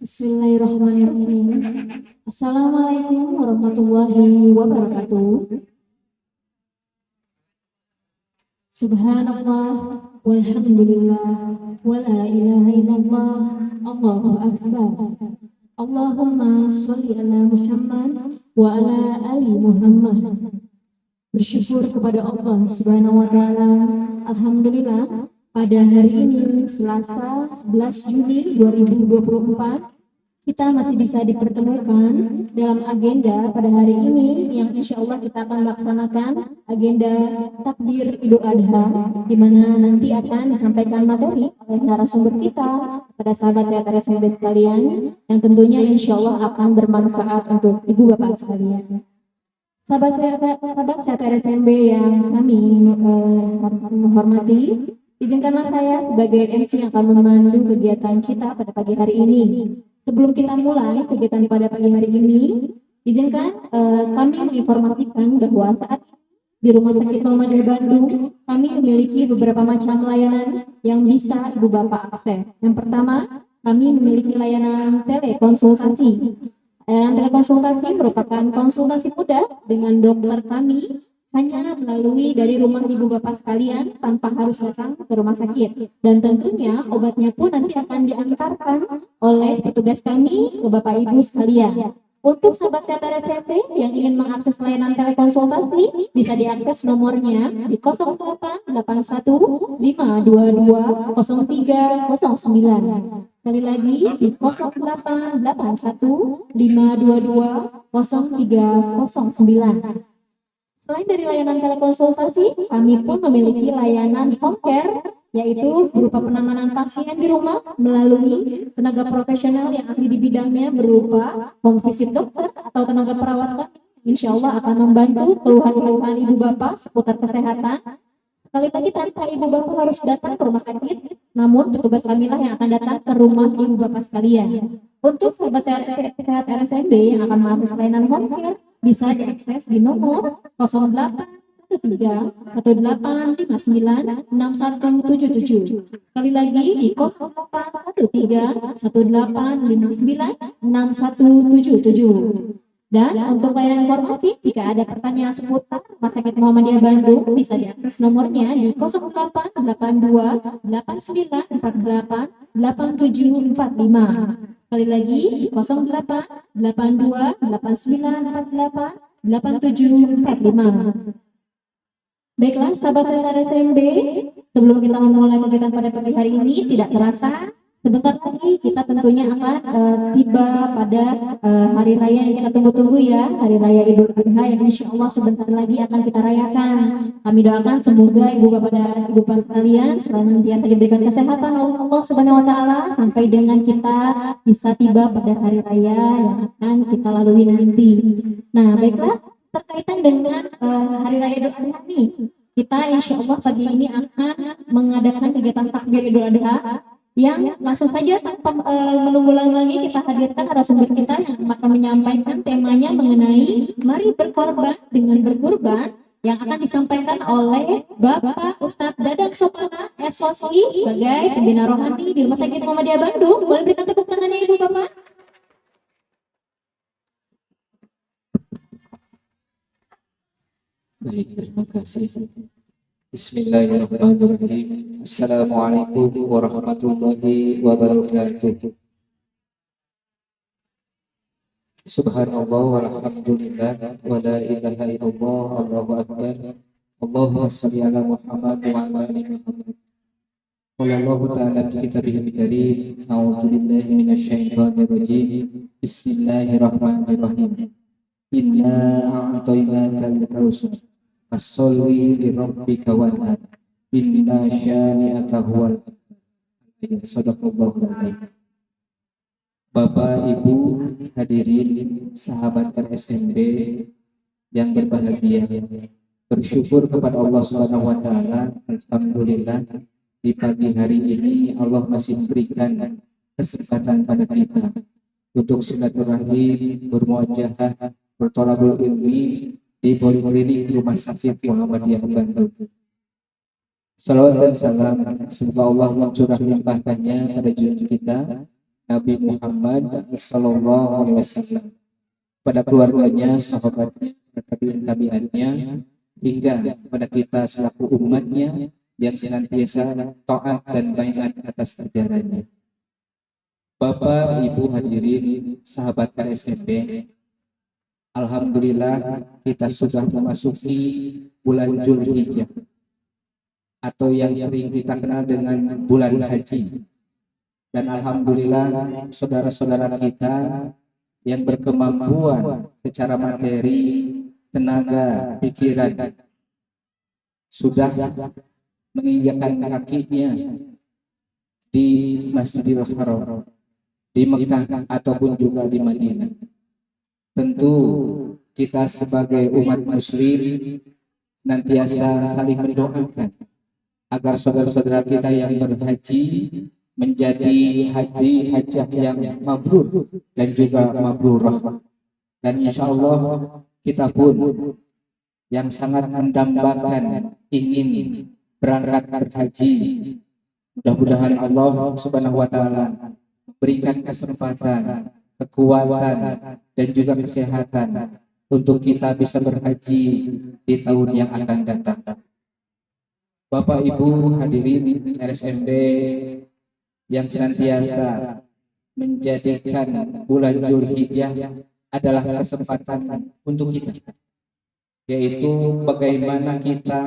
Bismillahirrahmanirrahim. Assalamualaikum warahmatullahi wabarakatuh. Subhanallah walhamdulillah wala ilaha illallah Allahu akbar. Allahumma sholli ala Muhammad wa ala ali Muhammad. Bersyukur kepada Allah Subhanahu wa taala. Alhamdulillah pada hari ini Selasa 11 Juni 2024 kita masih bisa dipertemukan dalam agenda pada hari ini yang insya Allah kita akan melaksanakan agenda takbir Idul Adha, di mana nanti akan disampaikan materi oleh narasumber kita pada sahabat saya RSMB sekalian yang tentunya insya Allah akan bermanfaat untuk ibu bapak sekalian. Sahabat saya RSMB yang kami menghormati, izinkanlah saya sebagai MC yang akan memandu kegiatan kita pada pagi hari ini. Sebelum kita mulai kegiatan pada pagi hari ini, izinkan kami menginformasikan bahwa saat di Rumah Sakit Muhammadiyah Bandung, kami memiliki beberapa macam layanan yang bisa Ibu Bapak akses. Yang pertama, kami memiliki layanan telekonsultasi. Layanan telekonsultasi merupakan konsultasi mudah dengan dokter kami hanya melalui dari rumah ibu bapak sekalian tanpa harus datang ke rumah sakit, dan tentunya obatnya pun nanti akan diantarkan oleh petugas kami ke bapak ibu sekalian. Untuk sahabat sehat RSMB yang ingin mengakses layanan telekonsultasi bisa diakses nomornya di 0881 522 0309. Sekali lagi di 0881 522 0309. Selain dari layanan telekonsultasi, kami pun memiliki layanan home care, yaitu berupa penanganan pasien di rumah melalui tenaga profesional yang ahli di bidangnya berupa home visit dokter atau tenaga perawat. Insya Allah akan membantu keluhan-keluhan ibu bapak seputar kesehatan. Sekali lagi tanpa ibu bapak harus datang ke rumah sakit, namun petugas kamilah yang akan datang ke rumah ibu bapak sekalian. Untuk sahabat sehat RSMB yang akan mengakses layanan home care, bisa diakses di nomor 0813-1859-6177. Sekali lagi di 0813-1859-6177. Dan untuk layanan informasi, jika ada pertanyaan seputar Rumah Sakit Muhammadiyah Bandung, bisa diakses nomornya di 0882 8948 8745. Sekali lagi di 0882 8948 8745. Baiklah sahabat saya RSMB, sebelum kita memulai kegiatan pada pagi hari ini, tidak terasa sebentar lagi kita tentunya akan tiba pada hari raya yang kita tunggu-tunggu ya, hari raya Idul Adha yang insya Allah sebentar lagi akan kita rayakan. Kami doakan semoga ibu bapak dan ibu bapak sekalian senantiasa diberikan kesehatan oleh Allah Subhanahu Wa Taala sampai dengan kita bisa tiba pada hari raya yang akan kita lalui nanti. Nah baiklah, terkaitan dengan hari raya Idul Adha nih, kita insya Allah pagi ini akan mengadakan kegiatan takbir Idul Adha yang langsung saja tanpa menunggu lagi kita hadirkan narasumber kita yang akan menyampaikan temanya mengenai mari berkorban dengan berkurban, yang akan disampaikan oleh Bapak Ustadz Dadang Sopana SOSI sebagai pembina rohani di Rumah Sakit Muhammadiyah Bandung. Boleh berikan tepuk tangannya Ibu Bapak? Baik, terima kasih. Bismillahirrahmanirrahim. Assalamualaikum warahmatullahi wabarakatuh. Subhanallah walhamdulillah wa la ilaha illallah Allahu akbar. Allahumma shalli ala Muhammad wa ala ali Muhammad. Qala Allah ta'ala fi kitabihil karim, a'udzu billahi minasyaitonir rajim. Bismillahirrahmanirrahim. Inna a'tainakal kautsar As-solli li rabbika wanhar inna syani'aka huwal abtar. Shadaqallahul azim. Bapak, Ibu, hadirin sahabat RSMB yang berbahagia, bersyukur kepada Allah Subhanahu wa taala. Alhamdulillah di pagi hari ini Allah masih memberikan kesempatan pada kita untuk silaturahim, bermuajahah, bertolabul ilmi di Poliklinik Rumah Sakit Muhammadiyah Bandung. Salawat dan salam semoga Allah mencurah limpahkannya pada junjungan kita Nabi Muhammad Sallallahu Alaihi Wasallam, pada keluarganya, sahabatnya, tabi'in-tabi'annya, hingga kepada kita selaku umatnya yang senantiasa taat dan baiat atas ajarannya. Bapak, Ibu hadirin, sahabat KSMB, alhamdulillah kita sudah memasuki bulan Zulhijjah atau yang sering kita kenal dengan bulan haji. Dan alhamdulillah saudara-saudara kita yang berkemampuan secara materi, tenaga, pikiran sudah menginjakkan kakinya di Masjidil Haram, di Mekah ataupun juga di Madinah. Tentu kita sebagai umat muslim nantiasa saling mendoakan agar saudara-saudara kita yang berhaji menjadi hajah yang mabrur dan juga mabrurah. Dan insya Allah kita pun yang sangat mendambakan ingin berangkat berhaji, mudah-mudahan Allah Subhanahu wa Ta'ala berikan kesempatan, kekuatan, dan juga kesehatan untuk kita bisa berhaji di tahun yang akan datang. Bapak Ibu hadirin RSMB yang senantiasa menjadikan bulan Zulhijjah adalah kesempatan untuk kita, yaitu bagaimana kita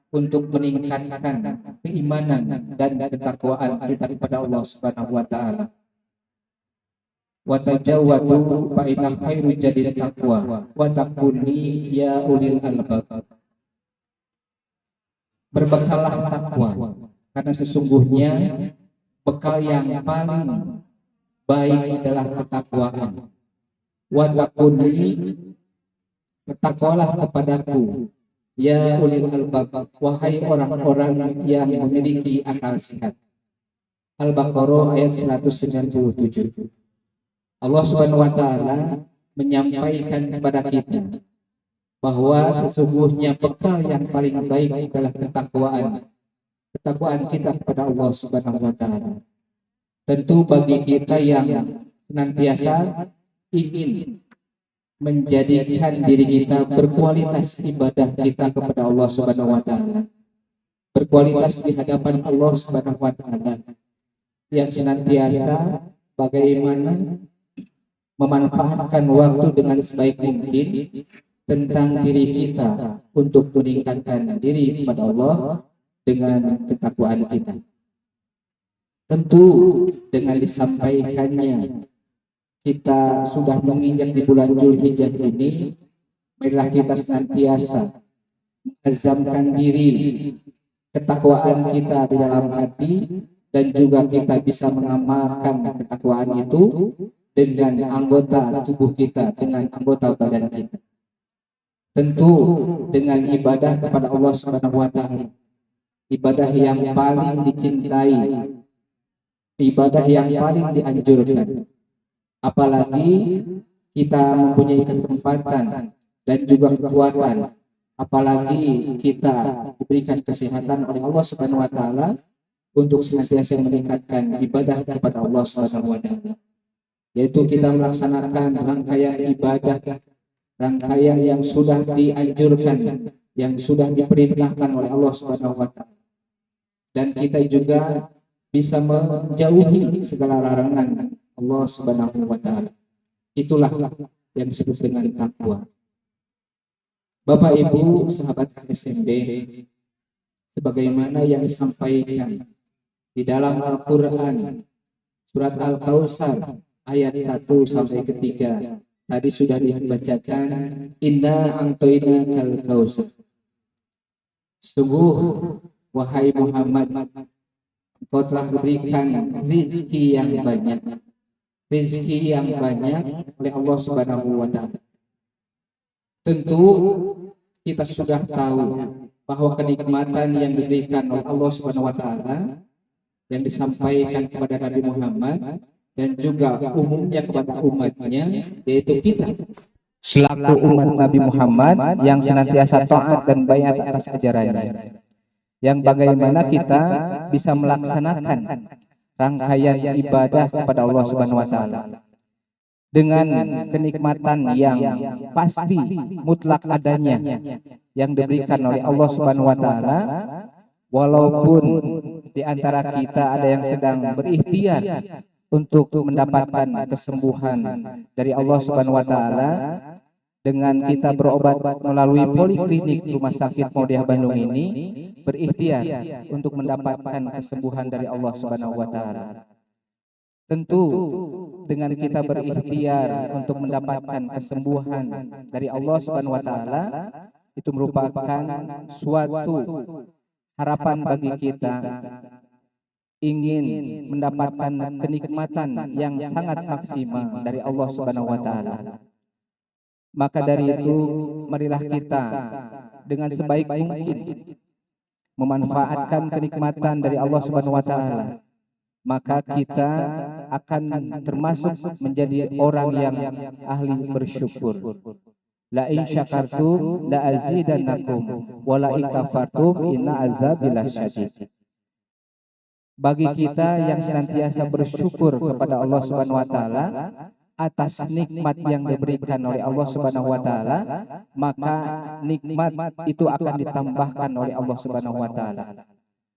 untuk meningkatkan keimanan dan ketakwaan kita kepada Allah Subhanahu wa Ta'ala. Wa tajawwadu fa inna khairu jadi taqwa wa taquni ya ulil albab. Berbekallah takwa, karena sesungguhnya bekal yang paling baik adalah ketakwaan. Wa taquni, bertakwalah kepadaku ya ulil albab, wahai orang-orang yang memiliki akal sehat. Al-Baqarah ayat 197. Allah Subhanahu wa Ta'ala menyampaikan kepada kita bahwa sesungguhnya bekal yang paling baik adalah ketakwaan kita kepada Allah Subhanahu wa Ta'ala. Tentu bagi kita yang senantiasa ingin menjadikan diri kita berkualitas ibadah kita kepada Allah Subhanahu wa Ta'ala, berkualitas di hadapan Allah Subhanahu wa Ta'ala, yang senantiasa bagaimana memanfaatkan waktu dengan sebaik mungkin tentang diri kita untuk meningkatkan diri kepada Allah dengan ketakwaan kita. Tentu dengan disampaikannya kita sudah menginjak di bulan Zulhijjah ini, marilah kita senantiasa azamkan diri, ketakwaan kita di dalam hati, dan juga kita bisa mengamalkan ketakwaan itu dengan anggota tubuh kita, dengan anggota badan kita. Tentu dengan ibadah kepada Allah Subhanahu wa Ta'ala, ibadah yang paling dicintai, ibadah yang paling dianjurkan. Apalagi kita mempunyai kesempatan dan juga kekuatan, apalagi kita diberikan kesehatan oleh Allah Subhanahu wa Ta'ala untuk senantiasa meningkatkan ibadah kepada Allah Subhanahu wa Ta'ala, yaitu kita melaksanakan rangkaian ibadah, rangkaian yang sudah dianjurkan, yang sudah diperintahkan oleh Allah Subhanahu wa Ta'ala, dan kita juga bisa menjauhi segala larangan Allah Subhanahu wa Ta'ala. Itulah yang disebut dengan takwa. Bapak Ibu sahabat KSMB, sebagaimana yang disampaikan di dalam Al-Quran surat Al-Kautsar ayat 1 sampai 3 tadi sudah dibacakan, inna a'toina kal kautsar. Sungguh wahai Muhammad, engkau telah berikan rezeki yang banyak, rezeki yang banyak oleh Allah Subhanahu wa Ta'ala. Tentu kita sudah tahu bahwa kenikmatan yang diberikan oleh Allah Subhanahu wa Ta'ala yang disampaikan kepada Nabi Muhammad dan juga umumnya kepada umatnya, yaitu kita selaku umat Nabi Muhammad yang senantiasa taat dan baiat atas ajarannya, yang bagaimana kita bisa melaksanakan rangkaian ibadah kepada Allah Subhanahu wa taala dengan kenikmatan yang pasti mutlak adanya yang diberikan oleh Allah Subhanahu wa taala, walaupun di antara kita ada yang sedang berikhtiar untuk mendapatkan kesembuhan dari Allah Subhanahu wa taala dengan kita berobat melalui poliklinik Rumah Sakit Maudiah Bandung ini, berikhtiar untuk mendapatkan kesembuhan dari Allah Subhanahu wa taala. Tentu dengan kita berikhtiar untuk mendapatkan kesembuhan dari Allah Subhanahu wa taala, itu merupakan suatu harapan bagi kita ingin mendapatkan kenikmatan yang sangat maksimal dari Allah Subhanahu wa taala. Maka dari itu, marilah kita dengan sebaik mungkin memanfaatkan kenikmatan dari Allah Subhanahu wa taala. Maka kita akan termasuk menjadi orang yang ahli bersyukur. La in syakartum la azidannakum wa la in kafartum inna azabi lasyadid. Bagi kita yang senantiasa bersyukur kepada Allah Subhanahu wa taala atas nikmat yang diberikan oleh Allah Subhanahu wa taala, maka nikmat itu akan ditambahkan oleh Allah Subhanahu wa taala.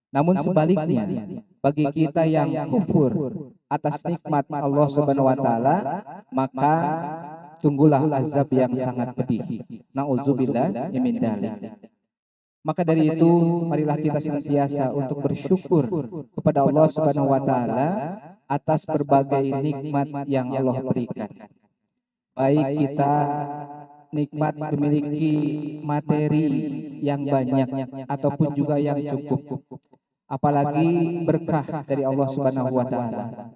Namun sebaliknya, bagi kita yang kufur atas nikmat Allah Subhanahu wa taala, maka tunggulah azab yang sangat pedih. Nauzubillah min dzalik. Maka dari itu, marilah kita senantiasa untuk bersyukur kepada Allah Subhanahu wa taala atas berbagai nikmat yang Allah berikan. Baik kita nikmat memiliki materi yang banyak ataupun juga yang cukup. Apalagi berkah dari Allah Subhanahu wa taala.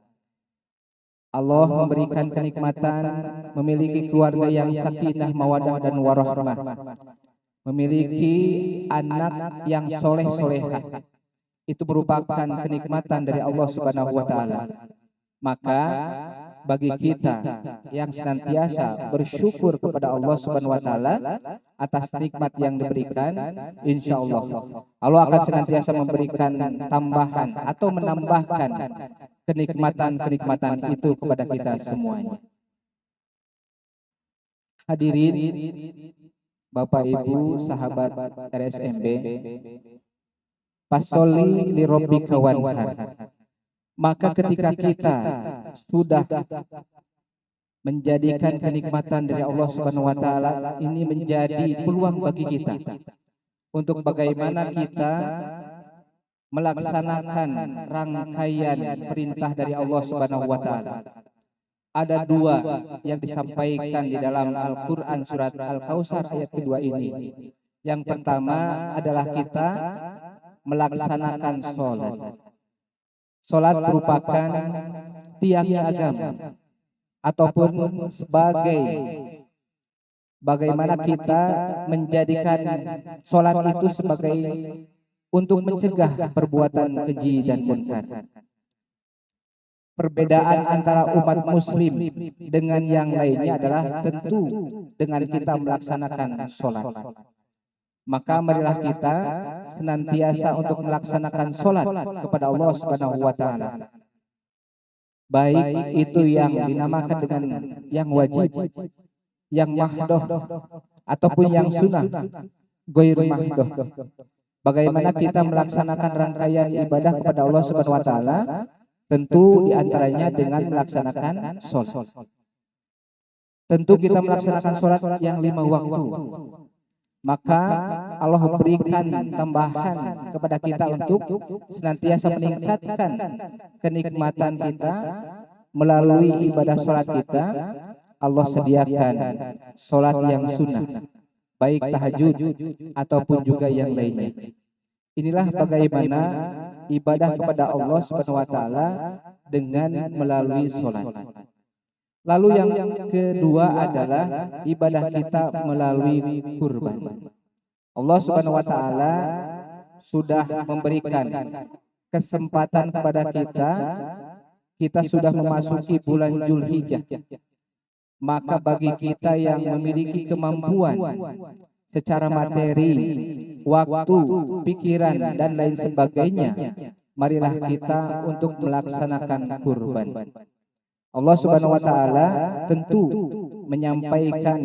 Allah memberikan kenikmatan memiliki keluarga yang sakinah, mawadah dan warahmah. Memiliki anak yang soleh-solehah. Itu merupakan kenikmatan dari Allah Subhanahu wa taala. Maka bagi kita yang senantiasa bersyukur kepada Allah Subhanahu wa taala atas nikmat yang diberikan, insyaallah Allah akan senantiasa memberikan tambahan atau menambahkan kenikmatan-kenikmatan itu kepada kita semuanya. Hadirin Bapak Ibu sahabat RSMB, Fasholli li rabbika wanhar. Maka ketika kita sudah menjadikan kenikmatan dari Allah Subhanahu wa taala ini menjadi peluang bagi kita untuk bagaimana kita melaksanakan rangkaian perintah dari Allah Subhanahu wa taala. Ada dua yang disampaikan di dalam Al-Qur'an surat Al-Kautsar ayat kedua ini. Yang pertama adalah kita melaksanakan sholat. Sholat merupakan tiangnya agama, ataupun sebagai bagaimana kita menjadikan sholat itu sebagai untuk mencegah perbuatan keji dan munkar. Perbedaan antara umat muslim dengan yang lainnya adalah tentu dengan kita melaksanakan sholat. Maka marilah kita senantiasa untuk melaksanakan sholat kepada Allah Subhanahu wa taala. Baik itu yang dinamakan dengan yang wajib, yang mahdoh, ataupun yang sunnah, ghair mahdoh. Bagaimana kita melaksanakan rangkaian ibadah kepada Allah Subhanahu wa taala? Tentu diantaranya dengan melaksanakan sholat. Tentu kita melaksanakan sholat yang 5 waktu. Maka Allah berikan tambahan kepada kita untuk senantiasa meningkatkan kenikmatan kita melalui ibadah sholat kita. Allah sediakan sholat yang sunnah, baik tahajud ataupun juga yang lainnya. Inilah bagaimana ibadah kepada Allah Subhanahu wa taala dengan melalui sholat. Lalu yang kedua adalah ibadah kita melalui kurban. Allah Subhanahu wa taala sudah memberikan kesempatan kepada kita sudah memasuki bulan Zulhijjah. Maka bagi kita yang memiliki kemampuan secara materi, waktu, pikiran dan lain sebagainya marilah kita untuk melaksanakan kurban. Allah Subhanahu wa taala tentu menyampaikan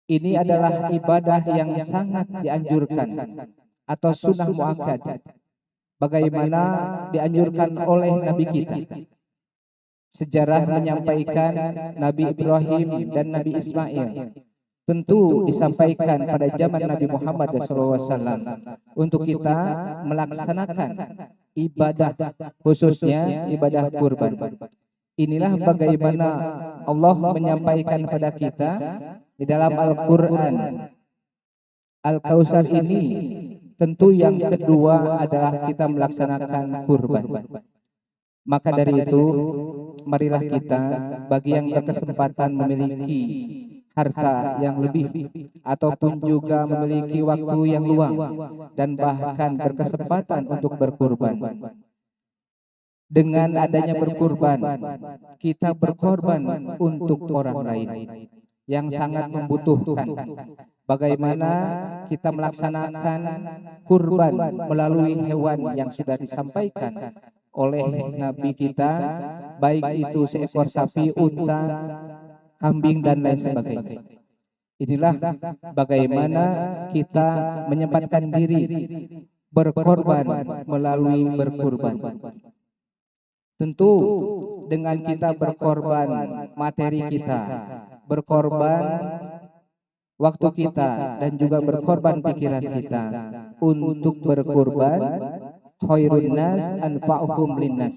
ini adalah ibadah yang sangat dianjurkan atau sunnah muakkad, bagaimana dianjurkan oleh Nabi kita. Sejarah menyampaikan Nabi Ibrahim dan Nabi Ismail tentu disampaikan pada zaman Nabi Muhammad SAW untuk kita melaksanakan ibadah, khususnya ibadah kurban. Inilah bagaimana Allah menyampaikan pada kita di dalam Al-Quran. Al-Kautsar ini tentu yang kedua adalah kita melaksanakan kurban. Maka dari itu, marilah kita bagi yang berkesempatan memiliki harta yang lebih ataupun juga memiliki waktu yang luang dan bahkan berkesempatan untuk berkurban. Dengan adanya berkurban, kita berkorban untuk orang lain yang sangat membutuhkan. Bagaimana kita melaksanakan kurban melalui hewan yang sudah disampaikan oleh Nabi kita, baik itu seekor sapi, unta, kambing dan lain sebagainya. Inilah bagaimana kita menyempatkan diri berkorban melalui berkurban. Tentu dengan kita berkorban materi kita, berkorban waktu kita, dan juga berkorban pikiran kita untuk berkurban, khairun nas anfa'uhum linnas.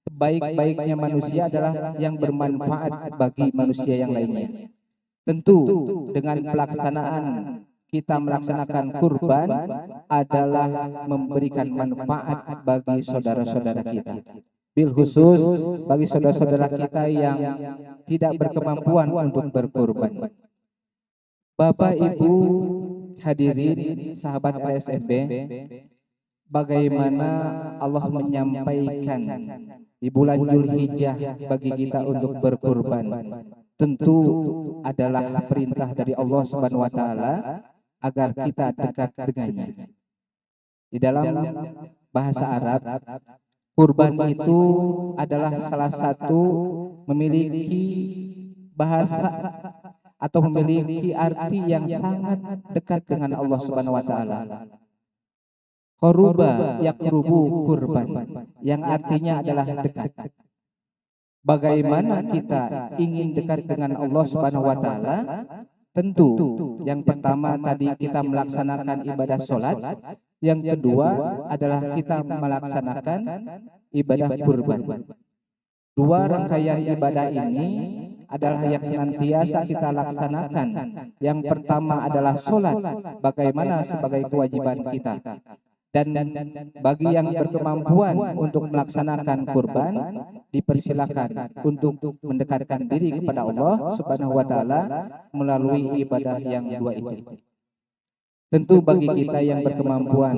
Sebaik-baiknya manusia adalah yang bermanfaat bagi manusia yang lainnya. Tentu dengan pelaksanaan kita melaksanakan kurban adalah memberikan manfaat bagi saudara-saudara kita. Bil khusus bagi saudara-saudara kita yang tidak berkemampuan untuk berkurban. Bapak Ibu hadirin sahabat PSFB, bagaimana Allah menyampaikan di bulan Zulhijjah bagi kita untuk berkurban, tentu adalah perintah dari Allah Subhanahu wa taala agar kita dekat dengannya. Di dalam bahasa Arab, kurban itu adalah salah satu memiliki bahasa atau memiliki arti yang sangat dekat dengan Allah Subhanahu wa taala. Qaruba yaqrubu kurban, yang artinya adalah dekat. Bagaimana kita ingin dekat dengan Allah Subhanahu wa taala? Tentu yang pertama tadi kita melaksanakan ibadah sholat, yang kedua adalah kita melaksanakan ibadah kurban. Dua rangkaian ibadah ini adalah yang senantiasa kita laksanakan. Yang pertama adalah sholat, bagaimana sebagai kewajiban kita. Dan bagi yang berkemampuan untuk melaksanakan kurban, dipersilakan untuk mendekatkan diri kepada Allah Subhanahu wa taala melalui ibadah yang dua itu. Tentu bagi kita yang berkemampuan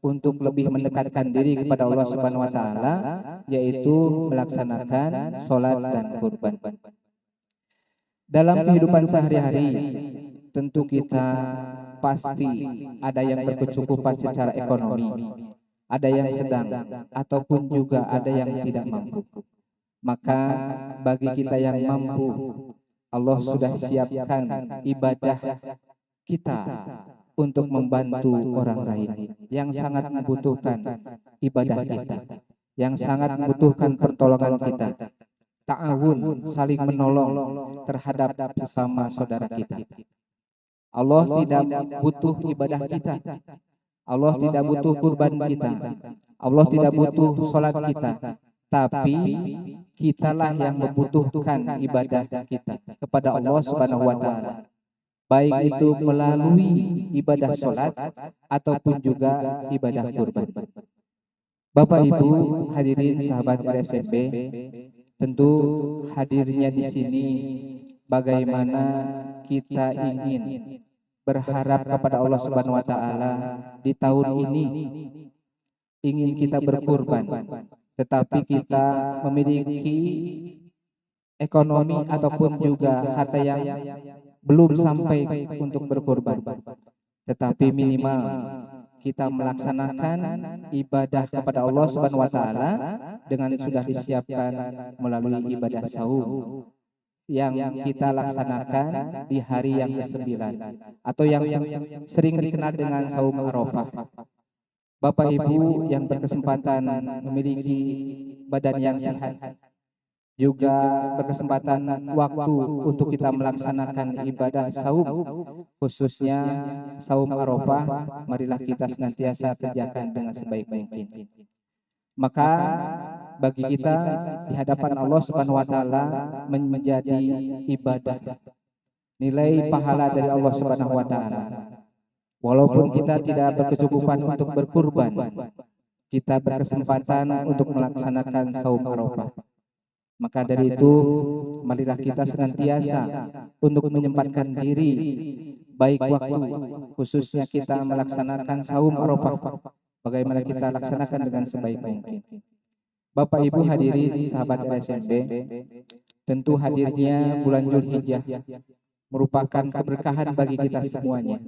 untuk lebih mendekatkan diri kepada Allah Subhanahu wa taala, yaitu melaksanakan sholat dan kurban. Dalam kehidupan sehari-hari, tentu kita pasti ada yang berkecukupan secara ekonomi, ada yang sedang, ataupun juga ada yang tidak mampu. Maka bagi kita yang mampu, Allah sudah siapkan ibadah kita untuk membantu orang lain yang sangat membutuhkan ibadah kita, yang sangat membutuhkan pertolongan kita. Ta'awun, saling menolong terhadap sesama saudara kita. Allah tidak butuh ibadah kita. Allah tidak butuh kurban kita. Allah tidak butuh sholat kita. Tapi kitalah yang membutuhkan ibadah kita kepada Allah Subhanahu wa taala. Baik itu melalui ibadah sholat ataupun juga ibadah kurban. Bapak Ibu hadirin sahabat RSMB, tentu hadirnya di sini bagaimana kita ingin berharap kepada Allah Subhanahu wa taala di tahun ini ingin kita berkurban, tetapi kita memiliki ekonomi ataupun juga harta yang belum sampai untuk berkurban. Tetapi minimal kita melaksanakan ibadah kepada Allah Subhanahu wa taala dengan sudah disiapkan melalui ibadah saum yang kita laksanakan di hari yang ke-9 atau yang sering dikenal dengan saum Arafah. Bapak Ibu yang berkesempatan memiliki badan yang sehat, juga berkesempatan waktu untuk kita melaksanakan ibadah saum, khususnya saum Arafah, marilah kita senantiasa kerjakan dengan sebaik mungkin. Maka bagi kita di hadapan Allah Subhanahu wa taala menjadi ibadah, nilai pahala dari Allah Subhanahu wa taala. Walaupun kita tidak berkecukupan untuk berkurban, kita berkesempatan untuk melaksanakan saum Arafah. Maka dari itu, marilah kita senantiasa untuk menyempatkan diri, baik waktu, khususnya kita melaksanakan saum Arafah, bagaimana kita laksanakan dengan sebaik mungkin. Bapak Ibu hadirin sahabat SMP, tentu hadirnya bulan Zulhijjah merupakan keberkahan bagi kita semuanya,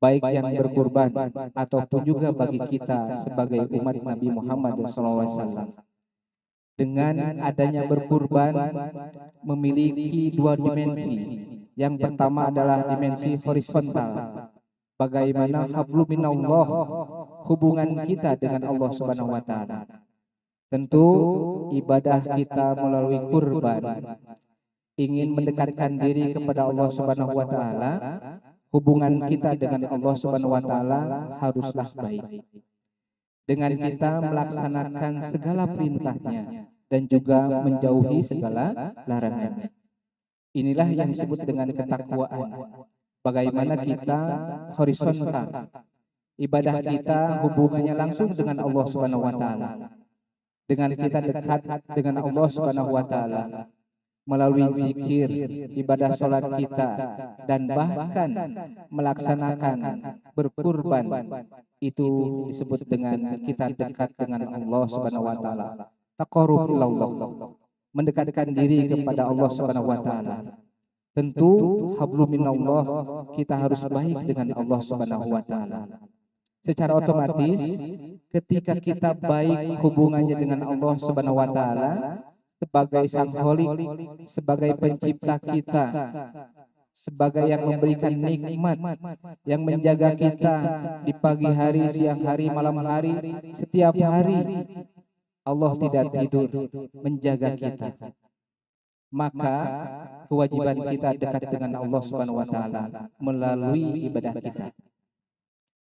baik yang berkurban ataupun juga bagi kita sebagai umat Nabi Muhammad SAW. Dengan adanya berkurban memiliki dua dimensi. Yang pertama adalah dimensi horizontal, bagaimana hablum minallah, hubungan kita dengan Allah Subhanahu wa taala. Tentu ibadah kita melalui kurban ingin mendekatkan diri kepada Allah Subhanahu wa taala. Hubungan kita dengan Allah Subhanahu wa taala haruslah baik. Dengan kita melaksanakan segala perintahnya dan juga menjauhi segala larangannya. Inilah yang disebut dengan ketakwaan. Bagaimana kita horizontal, ibadah kita hubungannya langsung dengan Allah Subhanahu wa taala. Dengan kita dekat dengan Allah Subhanahu wa taala melalui zikir, ibadah sholat kita, dan bahkan melaksanakan berkurban, itu disebut dengan kita dekat dengan Allah Subhanahu wa taala. Taqarrub ilallah, mendekatkan diri kepada Allah Subhanahu wa taala. Tentu hablum minallah, kita harus baik dengan Allah Subhanahu wa taala. Secara otomatis ketika kita baik hubungannya dengan Allah Subhanahu wa taala sebagai Sang Kholik, sebagai pencipta kita, sebagai yang memberikan nikmat, yang menjaga kita di pagi hari, siang hari, malam hari, setiap hari Allah tidak tidur menjaga kita. Maka kewajiban kita dekat dengan Allah Subhanahu wa taala melalui ibadah kita.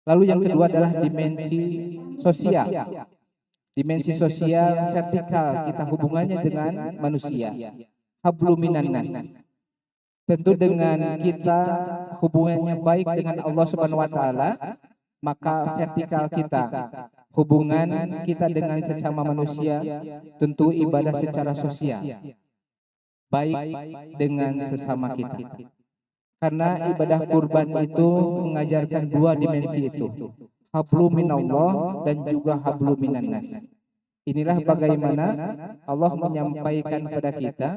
Lalu yang kedua adalah dimensi sosial. Dimensi sosial vertikal, kita hubungannya dengan manusia. Hablum minan nas. Tentu dengan kita hubungannya baik dengan Allah Subhanahu wa taala, maka vertikal kita, hubungan kita dengan sesama manusia, tentu ibadah secara sosial, baik dengan sesama kita. Karena ibadah kurban itu mengajarkan dua dimensi itu, hablum minallah dan juga hablum minan nas. Inilah bagaimana Allah menyampaikan kepada kita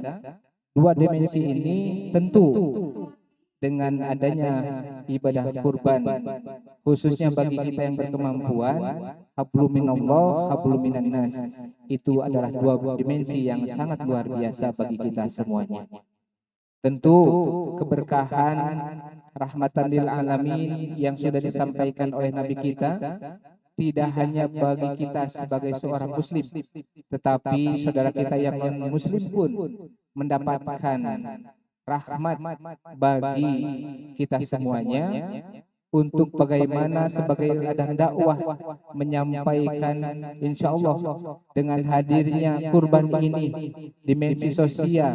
dua dimensi ini. Tentu dengan adanya ibadah kurban, khususnya bagi kita yang berkemampuan, hablum minallah, hablum minan nas, itu adalah dua dimensi yang sangat luar biasa bagi kita semuanya. Tentu keberkahan rahmatan lil alamin yang sudah disampaikan oleh Nabi kita tidak hanya bagi kita sebagai seorang muslim, tetapi saudara kita yang non muslim pun mendapatkan rahmat bagi kita semuanya, untuk bagaimana sebagai ladang dakwah menyampaikan insyaallah dengan hadirnya kurban ini, dimensi sosial,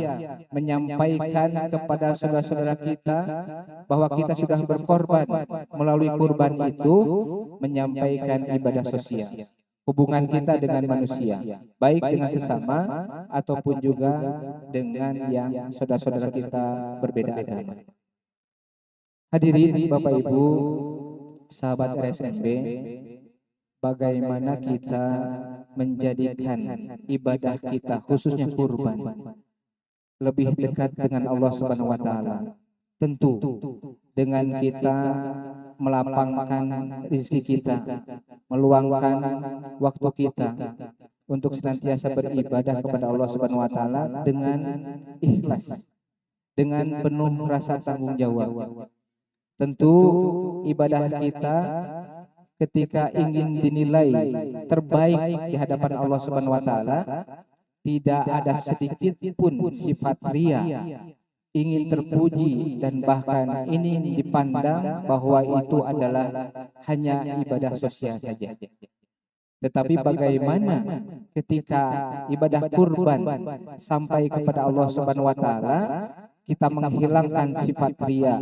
menyampaikan kepada saudara-saudara kita bahwa kita sudah berkorban melalui kurban itu, menyampaikan ibadah sosial, hubungan kita dengan manusia, baik dengan sesama ataupun juga dengan yang saudara-saudara kita berbeda agama. Hadirin Bapak Ibu, sahabat RSNB, bagaimana kita menjadikan ibadah kita khususnya kurban lebih dekat dengan Allah Subhanahu wa taala. Tentu dengan kita melapangkan rezeki kita, meluangkan waktu kita untuk senantiasa beribadah kepada Allah Subhanahu wa taala dengan ikhlas, dengan penuh rasa tanggung jawab. Tentu ibadah kita ketika ingin dinilai terbaik di hadapan Allah Subhanahu wa taala, tidak ada sedikit pun sifat ria, ingin terpuji, dan bahkan ini dipandang bahwa itu adalah hanya ibadah sosial saja. Tetapi bagaimana ketika ibadah kurban sampai kepada Allah Subhanahu wa taala, kita menghilangkan sifat ria,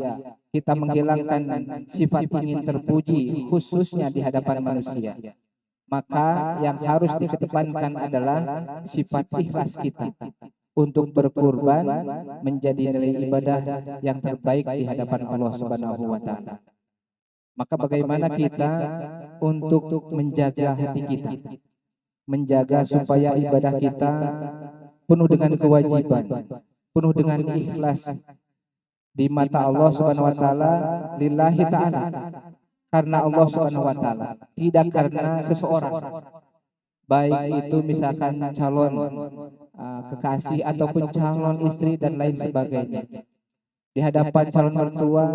kita menghilangkan sifat ingin terpuji khususnya di hadapan manusia. Maka yang harus dikedepankan adalah sifat ikhlas kita untuk berkurban menjadi nilai ibadah yang terbaik di hadapan Allah Subhanahu wa taala. Maka bagaimana kita untuk menjaga hati kita, menjaga supaya ibadah kita penuh dengan kewajiban, penuh dengan ikhlas di mata Allah Subhanahu wa taala, lillahi taala, karena Allah Subhanahu wa taala, tidak karena seseorang. Baik itu misalkan calon kekasih ataupun calon istri dan lain sebagainya, di hadapan calon mertua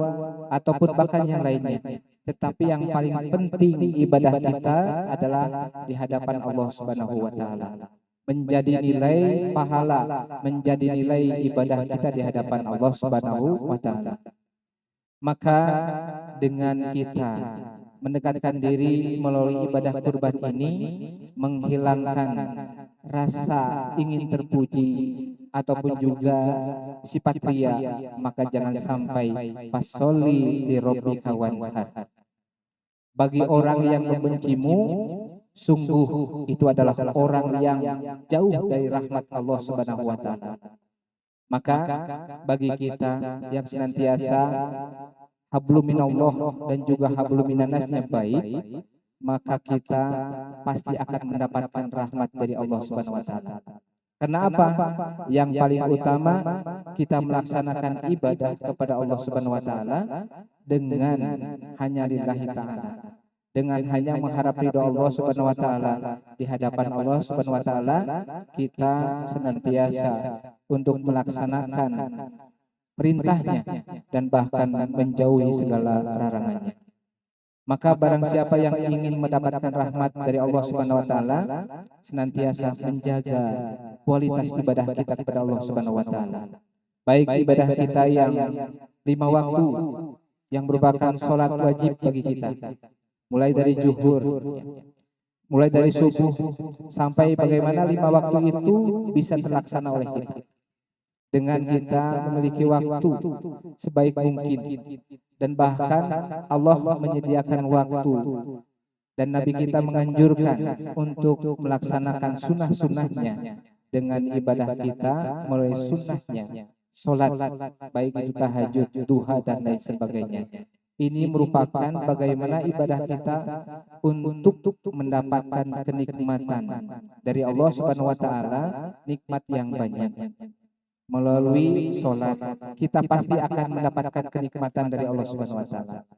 ataupun bahkan yang lainnya. Tetapi yang paling penting ibadah kita adalah di hadapan Allah Subhanahu wa taala, menjadi nilai pahala, menjadi nilai ibadah kita di hadapan Allah Subhanahu wa taala. Maka dengan kita mendekatkan diri melalui ibadah kurban ini, menghilangkan rasa ingin terpuji ataupun juga sifat ria, maka jangan sampai fasholli li rabbika wanhar. Bagi orang yang membencimu, sungguh itu adalah orang yang jauh dari rahmat Allah Subhanahu wa taala. Maka bagi kita yang senantiasa hablum minallah dan juga hablum minannasnya baik, maka kita pasti akan mendapatkan rahmat dari Allah Subhanahu wa taala. Karena apa? Yang paling utama kita melaksanakan ibadah kepada Allah Subhanahu wa taala dengan hanya lillahi taala, dengan hanya mengharap ridho Allah Subhanahu wa taala. Di hadapan Allah Subhanahu wa taala kita senantiasa untuk melaksanakan perintahnya dan bahkan menjauhi segala larangannya. Maka barang siapa yang ingin mendapatkan rahmat dari Allah Subhanahu wa taala, senantiasa menjaga kualitas ibadah kita kepada Allah Subhanahu wa taala. Baik ibadah kita yang 5 waktu yang merupakan sholat wajib bagi kita, mulai dari zuhur, mulai dari subuh sampai bagaimana 5 waktu itu bisa terlaksana oleh kita. Dengan kita memiliki waktu sebaik mungkin, dan bahkan Allah menyediakan waktu dan Nabi kita menganjurkan untuk melaksanakan sunnah-sunnahnya dengan ibadah kita melalui sunnahnya, sholat, baik itu tahajud, duha, dan lain sebagainya. Ini merupakan bagaimana ibadah kita untuk mendapatkan kenikmatan dari Allah Subhanahu wa taala, nikmat yang banyak. Melalui sholat kita pasti akan mendapatkan kenikmatan dari Allah Subhanahu wa taala.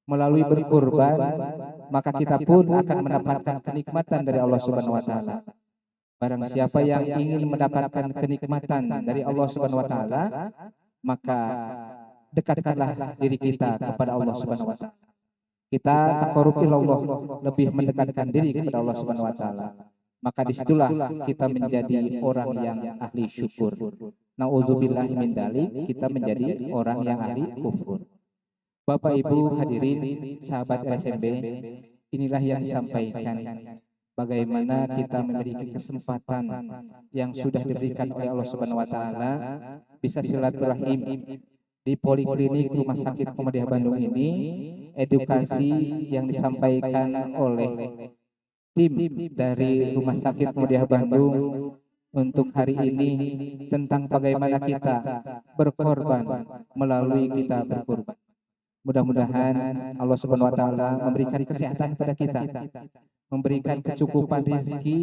Melalui berkurban maka kita pun akan mendapatkan kenikmatan dari Allah Subhanahu wa taala. Barang siapa yang ingin mendapatkan kenikmatan dari Allah Subhanahu wa taala, maka dekatkanlah diri kita kepada Allah Subhanahu wa taala. Kita taqarrub ilallah, lebih mendekatkan diri kepada Allah Subhanahu wa taala. Maka disitulah kita menjadi orang yang ahli syukur. Nauzubillahi min dzalik, kita menjadi orang yang ahli kufur. Bapak Ibu hadirin sahabat RSMB, inilah yang disampaikan bagaimana kita memiliki kesempatan yang sudah diberikan oleh Allah Subhanahu wa taala bisa silaturahim di Poliklinik Rumah Sakit Muhammadiyah Bandung ini. Edukasi yang disampaikan oleh tim dari Rumah Sakit Muhammadiyah Bandung untuk hari ini tentang bagaimana kita berkorban melalui kita berkorban. Mudah-mudahan Allah Subhanahu wa taala memberikan kesehatan kepada kita, memberikan kecukupan rezeki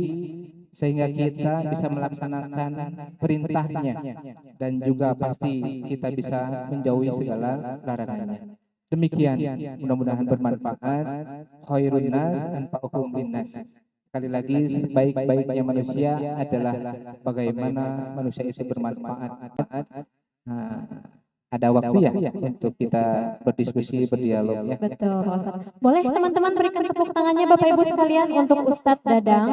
sehingga kita bisa melaksanakan perintahnya dan juga pasti kita bisa menjauhi segala larangannya. Demikian, mudah-mudahan bermanfaat. Khairun nas anfa'uhum linnas. Sekali lagi, sebaik-baiknya manusia adalah bagaimana manusia itu bermanfaat. Nah, ada waktu ya untuk kita berdiskusi, berdialog ya. Betul, Pak Ustadz. Boleh teman-teman berikan tepuk tangannya Bapak Ibu sekalian untuk Ustadz Dadang.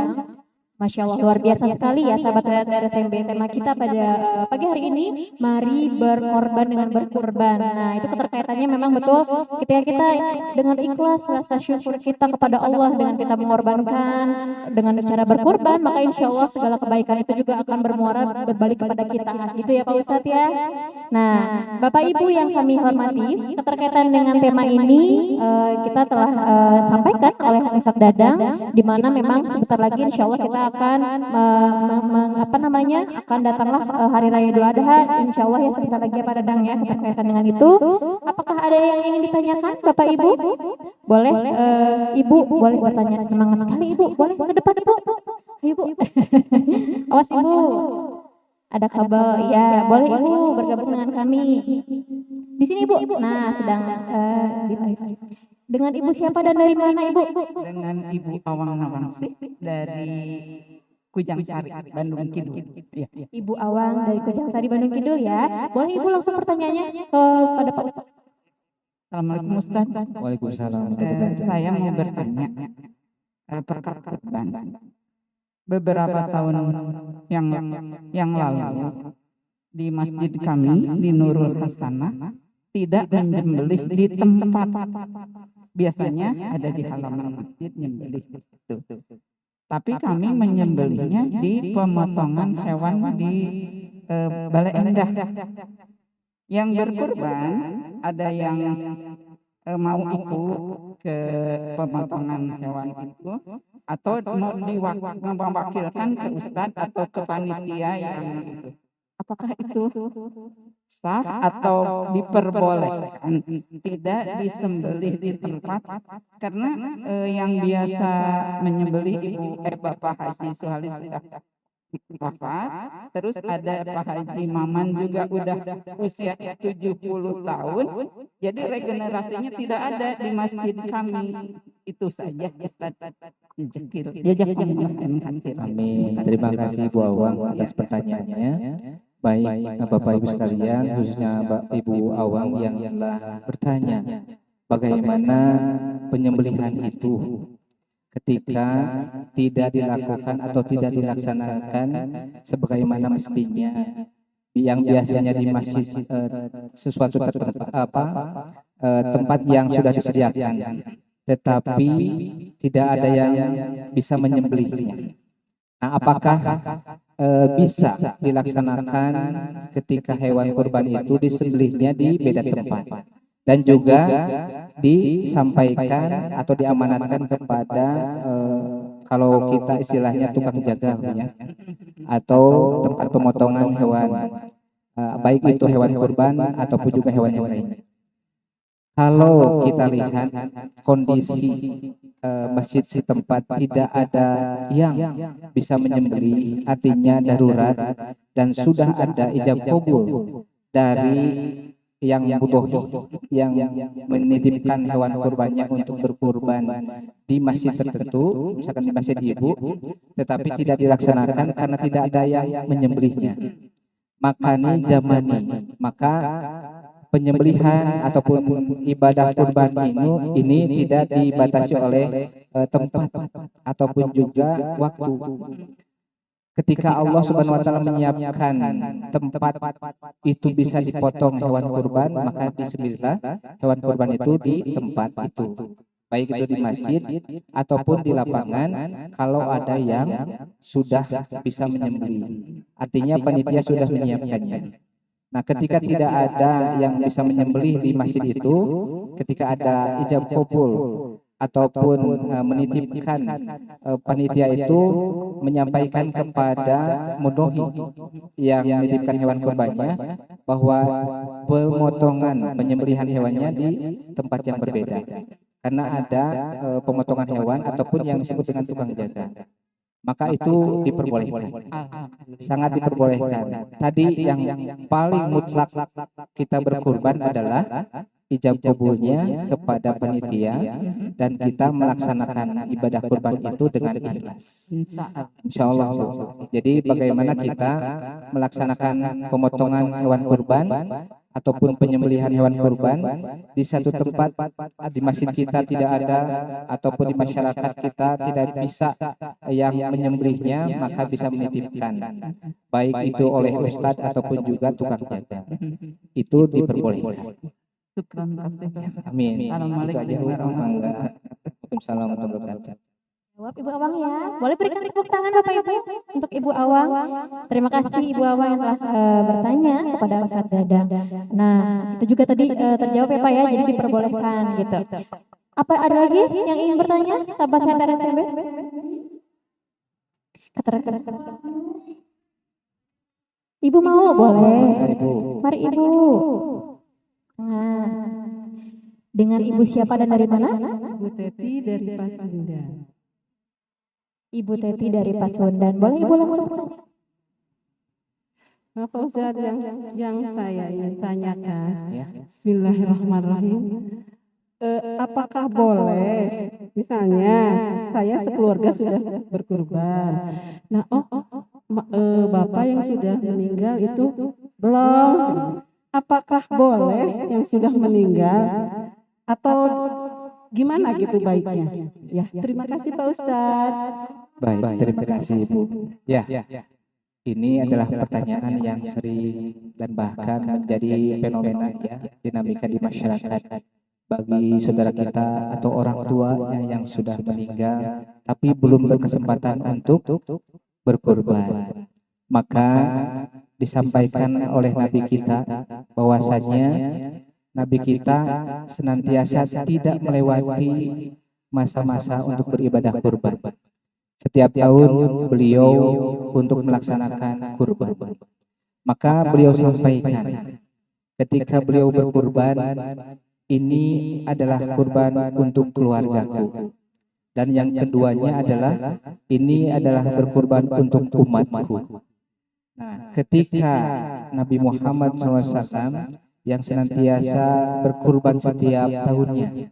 Masya Allah, luar biasa sekali ya sahabat RSMB. Tema kita pada pagi hari ini, mari berkorban dengan berkurban. Nah, itu keterkaitannya memang betul ketika kita dengan ikhlas rasa syukur kita kepada Allah dengan kita mengorbankan dengan cara berkurban, maka insya Allah segala kebaikan itu juga akan bermuara berbalik kepada kita. Gitu ya Pak Ustadz ya. Nah, Bapak Ibu yang kami hormati, keterkaitan dengan tema ini kita telah sampaikan oleh Ustadz Dadang, di mana memang sebentar lagi insya Allah kita akan akan datanglah hari raya Idul Adha, insya Allah ya sebentar lagi ya Pak Dadang ya, keterkaitan dengan itu. Apakah ada yang ingin ditanyakan Bapak Ibu? Boleh, Ibu boleh bertanya, semangat sekali Ibu, boleh ke depan Ibu, ayo Ibu. Awas Ibu, ada kabel ya, boleh Ibu bergabung dengan kami. Di sini Ibu, nah sedang di live. Dengan Ibu siapa dan dari mana Ibu? Dengan Ibu Awang Nawangsih dari Kujang Sari, Bandung Kidul. Ya. Ibu Awang dari Kujang Sari, Bandung Kidul ya. Boleh Ibu langsung pertanyaannya kepada Pak Ustadz. Assalamualaikum Ustaz. Waalaikumsalam. Saya mau bertanya perkara kurban. Beberapa tahun yang lalu di masjid kami di Nurul Hasanah tidak menyembelih di tempat, biasanya ada di halaman masjid nyembelih itu. Tapi kami menyembelihnya di pemotongan hewan di Balai Endah. Yang berkurban ada yang mau ikut ke pemotongan hewan itu atau mau diwakilkan ke ustadz atau ke panitia yang itu. Apakah itu sah atau diperbolehkan tidak disembelih di tempat, karena yang biasa menyembelih Bapak Haji Suhali sudah wafat, terus ada Pak Haji Maman juga udah usia 70 tahun, jadi regenerasinya tidak ada di masjid kami. Itu saja Ustaz. Amin. Terima kasih Bu Awang atas pertanyaannya. Baik Bapak Ibu sekalian, khususnya Ibu Awang yang telah bertanya bagaimana penyembelihan itu ketika tidak dilakukan atau tidak dilaksanakan sebagaimana mestinya, yang biasanya di masjid sesuatu tempat yang sudah disediakan, tetapi tidak ada yang bisa menyembelihnya. Nah, apakah bisa dilaksanakan ketika hewan kurban itu disembelihnya di beda tempat dan juga disampaikan atau diamanatkan kepada kalau kita istilahnya tukang jaga ya, atau tempat pemotongan hewan, baik itu hewan kurban ataupun juga hewan yang lain. Kalau kita lihat kondisi masjid setempat tidak ada yang bisa menyembelih, artinya darurat, dan sudah ada ijab kabul dari yang budohi yang menitipkan hewan kurbannya untuk berkurban di masjid tertentu, misalkan di masjid ibu, tetapi tidak dilaksanakan karena tidak ada yang menyembelihnya. Maka penyembelihan ataupun ibadah kurban ini tidak dibatasi oleh tempat ataupun juga waktu. Ketika Allah Subhanahu wa taala menyiapkan tempat itu bisa dipotong hewan kurban, maka disembelihlah hewan kurban itu di tempat itu. Baik itu di masjid ataupun di lapangan kalau ada yang sudah bisa menyembelih. Artinya panitia sudah menyiapkannya. Nah, ketika tidak ada yang bisa menyembelih di masjid itu, ketika ada ijab kabul ataupun menitipkan, panitia itu menyampaikan kepada mudohi yang menitipkan hewan kurbannya bahwa pemotongan penyembelihan hewannya di tempat yang berbeda. karena ada pemotongan hewan ataupun yang disebut dengan tukang jaga, maka itu diperbolehkan, sangat diperbolehkan. Tadi yang paling mutlak kita berkurban adalah ijab kabulnya kepada panitia dan kita melaksanakan ibadah kurban itu dengan ikhlas. Insya Allah. Jadi bagaimana kita melaksanakan pemotongan hewan kurban ataupun penyembelihan hewan kurban di satu tempat di masjid kita tidak ada ataupun di masyarakat kita tidak bisa yang menyembelihnya, maka bisa menitipkan baik itu oleh ustadz ataupun juga tukang jaga, itu diperbolehkan. Syukran kasih. Amin. Assalamualaikum Itu aja. warahmatullahi Waalaikumsalam warahmatullahi wabarakatuh. Jawab Ibu Awang ya. Boleh berikan tepuk tangan Bapak Ibu untuk Ibu Awang. Terima kasih Ibu Awang yang telah bertanya kepada Ustadz Dadang. Nah, itu juga tadi terjawab ya Pak ya, jadi diperbolehkan gitu. Apa ada lagi yang ingin bertanya? Sahabat saya RSMB? Ibu mau boleh. Mari Ibu. Nah, dengan Ibu siapa dan dari mana? Ibu Teti dari Pasundan. Ibu Teti dari Pasundan. Boleh Ibu langsung? Bapak Ustadz yang saya ingin tanyakan, Bismillahirrahmanirrahim. Apakah boleh, misalnya saya sekeluarga sudah berkurban, nah bapak yang sudah meninggal itu belum, apakah boleh yang sudah meninggal atau gimana gitu baiknya? Ya, terima kasih Pak Ustadz. Baik, terima kasih Ibu. Ya, ini adalah pertanyaan yang sering dan bahkan menjadi fenomena ya, dinamika di masyarakat bagi saudara kita atau orang tua yang sudah meninggal tapi belum berkesempatan untuk berkurban. Maka disampaikan oleh Nabi kita bahwasanya Nabi kita senantiasa tidak melewati masa-masa untuk beribadah kurban. Setiap tahun beliau untuk melaksanakan kurban. Maka beliau sampaikan ketika beliau berkurban, ini adalah kurban untuk keluargaku. Dan yang keduanya adalah ini adalah berkurban untuk umatku. Nah, ketika Nabi Muhammad SAW yang senantiasa berkurban setiap tahunnya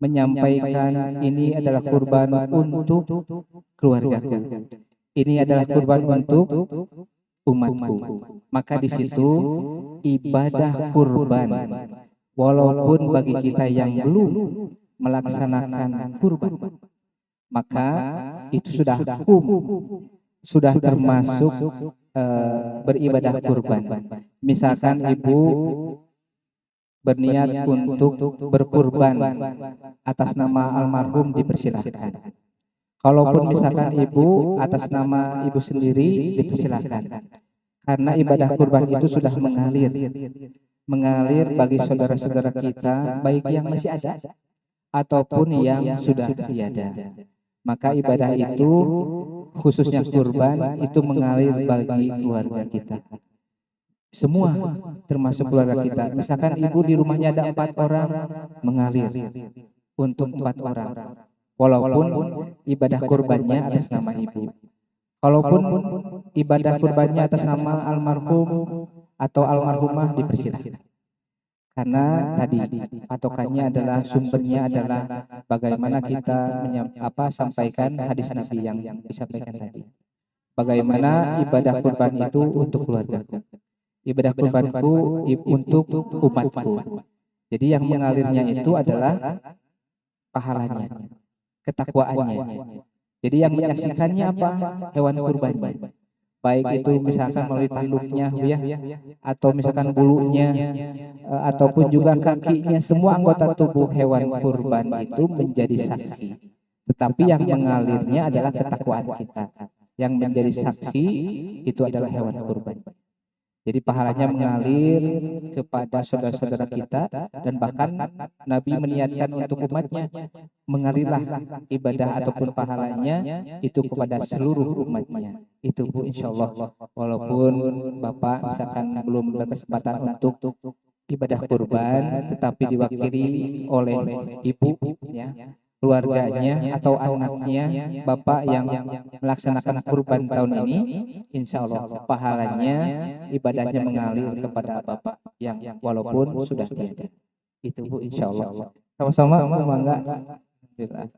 menyampaikan ini adalah kurban untuk keluargaku, ini adalah kurban untuk umatku, maka di situ ibadah kurban walaupun bagi kita yang belum melaksanakan kurban, maka itu sudah hukum, sudah termasuk beribadah kurban. Misalkan ibu berniat untuk berkurban atas nama almarhum, dipersilahkan. Kalaupun misalkan ibu atas nama ibu sendiri, dipersilahkan. Karena ibadah kurban itu sudah mengalir bagi saudara-saudara kita, baik yang masih ada ataupun yang sudah tiada. Maka ibadah itu, khususnya kurban, itu mengalir bagi keluarga kita. Semua termasuk keluarga kita. Misalkan ibu di rumahnya ada 4 orang, mengalir untuk 4 orang. Walaupun ibadah kurbannya atas nama ibu. Kalaupun ibadah kurbannya atas nama almarhum atau almarhumah, dipersilahkan. Karena tadi patokannya adalah, sumbernya adalah bagaimana kita sampaikan hadis Nabi yang disampaikan tadi. Bagaimana ibadah kurban itu untuk keluargaku, ibadah kurbanku untuk umatku. Jadi yang mengalirnya itu adalah pahalanya, ketakwaannya. Jadi yang menyaksikannya apa? Hewan kurbannya. Baik itu misalkan melalui tanduknya ya, atau misalkan bulunya, ataupun juga kakinya, semua anggota tubuh hewan kurban itu menjadi saksi. Tetapi yang mengalirnya adalah ketakwaan kita. Yang menjadi saksi itu adalah hewan kurban. Jadi pahalanya mengalir kepada saudara-saudara kita, dan bahkan Nabi meniatkan untuk umatnya, mengalirlah ibadah ataupun pahalanya itu kepada seluruh umatnya. Itu Bu, insya Allah. Walaupun Bapak misalkan belum berkesempatan untuk ibadah kurban, tetapi diwakili oleh ibu, ya, keluarganya atau anaknya, bapak yang melaksanakan kurban tahun ini, insya Allah pahalanya ibadahnya mengalir kepada bapak yang walaupun sudah tiada. Itu Bu, insya Allah. Sama-sama Bu, mangga. Alhamdulillah.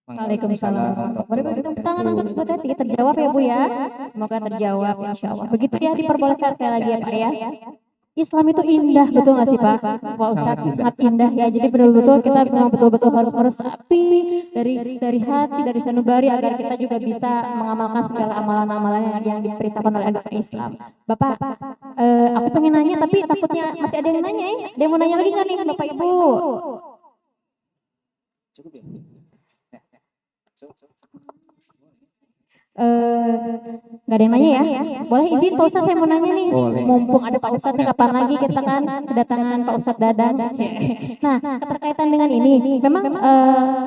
Waalaikumsalam. Boleh beri tepuk tangan untuk Ibu Teti, terjawab ya Bu ya. Semoga terjawab insya Allah. Begitu ya, diperbolehkan sekali lagi ya Pak ya. Islam itu indah, betul nggak sih Pak? Pak Ustadz, sangat indah ya. Jadi betul-betul kita memang betul-betul harus meresapi dari hati, dari sanubari agar kita juga bisa mengamalkan segala amalan-amalan yang diperintahkan oleh agama Islam. Bapak, aku pengen nanya tapi takutnya masih ada yang nanya ya. Ada yang mau nanya lagi nggak nih Bapak Ibu? Cukup ya? Nggak ada yang nanya ya? Boleh izin Pak Ustadz, saya mau nanya nih. Boleh. Mumpung ada Pak Ustadz nih, kapan lagi kita kan kedatangan Pak Ustadz Dadan. Nah, keterkaitan dengan ini, memang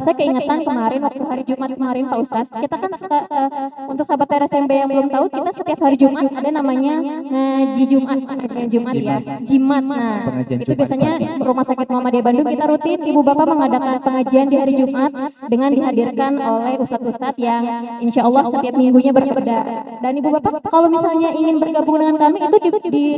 saya keingetan kemarin waktu hari Jumat kemarin Pak Ustadz, kita kan suka untuk sahabat RSMB yang belum tahu, kita setiap hari Jumat ada namanya ngaji Jumat, pengajian Jumat ya, jimat. Nah, itu biasanya Rumah Sakit Muhammadiyah Bandung kita rutin Ibu Bapak mengadakan pengajian di hari Jumat dengan dihadirkan oleh ustadz-ustadz yang insya Allah setiap minggunya berbeda. Dan Ibu Bapak kalau misalnya ingin bergabung dengan kami itu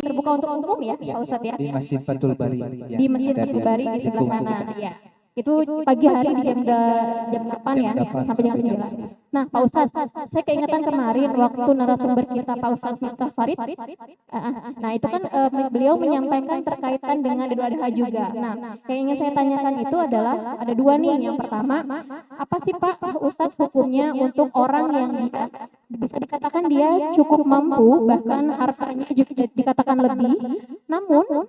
terbuka untuk umum ya Pak Ustadz ya. Di Masjid Fathul Bari. Di Masjid Fathul Bari di sebelah sana ya. Itu pagi hari di jam 8 ya sampai jam 9. Nah Pak Ustadz, saya keingetan kemarin waktu narasumber kita Pak Ustadz Miftah Farid. Nah itu kan beliau menyampaikan terkaitan dengan Idul Adha juga. Nah yang ingin saya tanyakan itu adalah ada dua nih. Yang pertama, apa sih Pak Ustadz hukumnya untuk orang yang bisa dikatakan dia cukup mampu, bahkan hartanya juga dikatakan lebih, namun